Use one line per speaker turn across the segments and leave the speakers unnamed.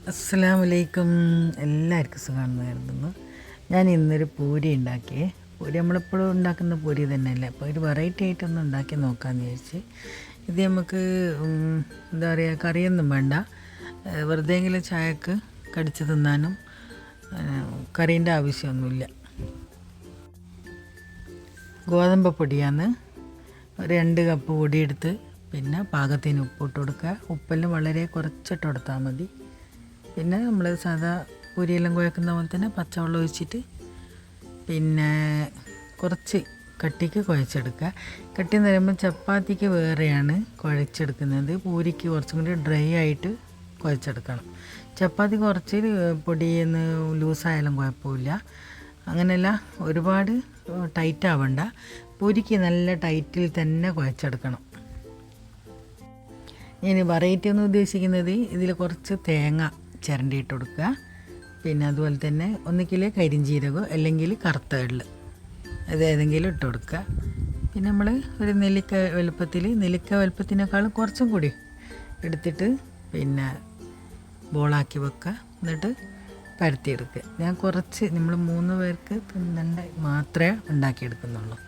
അസ്സലാമലൈക്കും. എല്ലാവർക്കും സുഖമാണെന്ന് കരുതുന്നു. ഞാൻ ഇന്നൊരു പൂരി ഉണ്ടാക്കിയേ. പൂരി നമ്മളെപ്പോഴും ഉണ്ടാക്കുന്ന പൂരി തന്നെയല്ലേ, അപ്പോൾ ഒരു വെറൈറ്റി ആയിട്ടൊന്ന് ഉണ്ടാക്കി നോക്കാമെന്ന് വിചാരിച്ച്. ഇത് നമുക്ക് എന്താ പറയുക, കറിയൊന്നും വേണ്ട, വെറുതെ എങ്കിലും ചായക്ക് കടിച്ച് തിന്നാനും കറീൻ്റെ ആവശ്യമൊന്നുമില്ല. ഗോതമ്പ് പൊടിയാണ്, ഒരു 2 കപ്പ് പൊടിയെടുത്ത് പിന്നെ പാകത്തിന് ഉപ്പിട്ട് കൊടുക്കുക. ഉപ്പെല്ലാം വളരെ കുറച്ചിട്ട് കൊടുത്താൽ മതി. പിന്നെ നമ്മൾ സാധാ പൂരിയെല്ലാം കുഴക്കുന്ന പോലെ തന്നെ പച്ചവെള്ളം ഒഴിച്ചിട്ട് പിന്നെ കുറച്ച് കട്ടിക്ക് കുഴച്ചെടുക്കുക. കട്ടി എന്ന് പറയുമ്പോൾ ചപ്പാത്തിക്ക് വേറെയാണ് കുഴച്ചെടുക്കുന്നത്, പൂരിക്ക് കുറച്ചും കൂടി ഡ്രൈ ആയിട്ട് കുഴച്ചെടുക്കണം. ചപ്പാത്തി കുറച്ച് പൊടിയെന്ന് ലൂസായാലും കുഴപ്പമില്ല, അങ്ങനെയല്ല ഒരുപാട് ടൈറ്റ് ആവണ്ട. പൂരിക്ക് നല്ല ടൈറ്റിൽ തന്നെ കുഴച്ചെടുക്കണം. ഇനി വെറൈറ്റി ഒന്ന് ഉദ്ദേശിക്കുന്നത് ഇതിൽ കുറച്ച് തേങ്ങ ചിരണ്ടിയിട്ട് കൊടുക്കുക. പിന്നെ അതുപോലെ തന്നെ ഒന്നിക്കിൽ കരിഞ്ചീരകോ അല്ലെങ്കിൽ കറുത്ത എള്ള്, അത് ഏതെങ്കിലും ഇട്ട് കൊടുക്കുക. പിന്നെ നമ്മൾ ഒരു നെല്ലിക്ക വലുപ്പത്തിനേക്കാളും കുറച്ചും കൂടി എടുത്തിട്ട് പിന്നെ ബോളാക്കി വെക്കുക. എന്നിട്ട് പരത്തിയെടുക്കുക. ഞാൻ കുറച്ച്, നമ്മൾ 3 പേർക്ക് തിന്നണ്ട മാത്രമേ ഉണ്ടാക്കിയെടുക്കുന്നുള്ളൂ.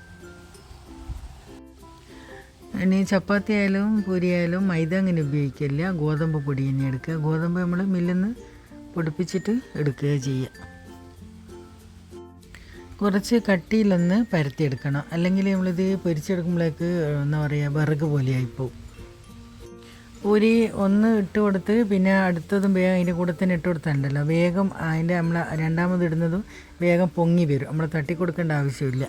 ഇനി ചപ്പാത്തി ആയാലും പൂരി ആയാലും മൈദ അങ്ങനെ ഉപയോഗിക്കില്ല, ഗോതമ്പ് പൊടി തന്നെ എടുക്കുക. ഗോതമ്പ് നമ്മൾ മില്ലിൽ നിന്ന് പൊടിപ്പിച്ചിട്ട് എടുക്കുക ചെയ്യുക. കുറച്ച് കട്ടിയിലൊന്ന് പരത്തിയെടുക്കണം, അല്ലെങ്കിൽ നമ്മളിത് പൊരിച്ചെടുക്കുമ്പോഴേക്ക് എന്താ പറയുക, വിറക് പോലെയായിപ്പോവും. പൂരി ഒന്ന് ഇട്ട് കൊടുത്ത് പിന്നെ അടുത്തതും വേഗം അതിൻ്റെ കൂടെ തന്നെ ഇട്ട് കൊടുത്തിട്ടുണ്ടല്ലോ, വേഗം അതിൻ്റെ നമ്മൾ രണ്ടാമത് ഇടുന്നതും വേഗം പൊങ്ങി വരും. നമ്മൾ തട്ടി കൊടുക്കേണ്ട ആവശ്യമില്ല.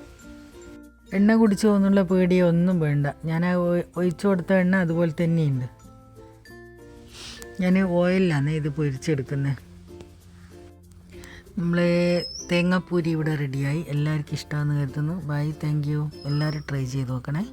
എണ്ണ കുടിച്ചു പോകുന്നുള്ള പേടിയോ ഒന്നും വേണ്ട. ഞാൻ ഒഴിച്ചു കൊടുത്ത എണ്ണ അതുപോലെ തന്നെയുണ്ട്. ഞാൻ ഓയിലാണ് ഇത് പൊരിച്ചെടുക്കുന്നത്. നമ്മൾ തേങ്ങാപ്പൂരി ഇവിടെ റെഡിയായി. എല്ലാവർക്കും ഇഷ്ടമാണെന്ന് കരുതുന്നു. Bye, thank you. എല്ലാവരും ട്രൈ ചെയ്ത് നോക്കണേ.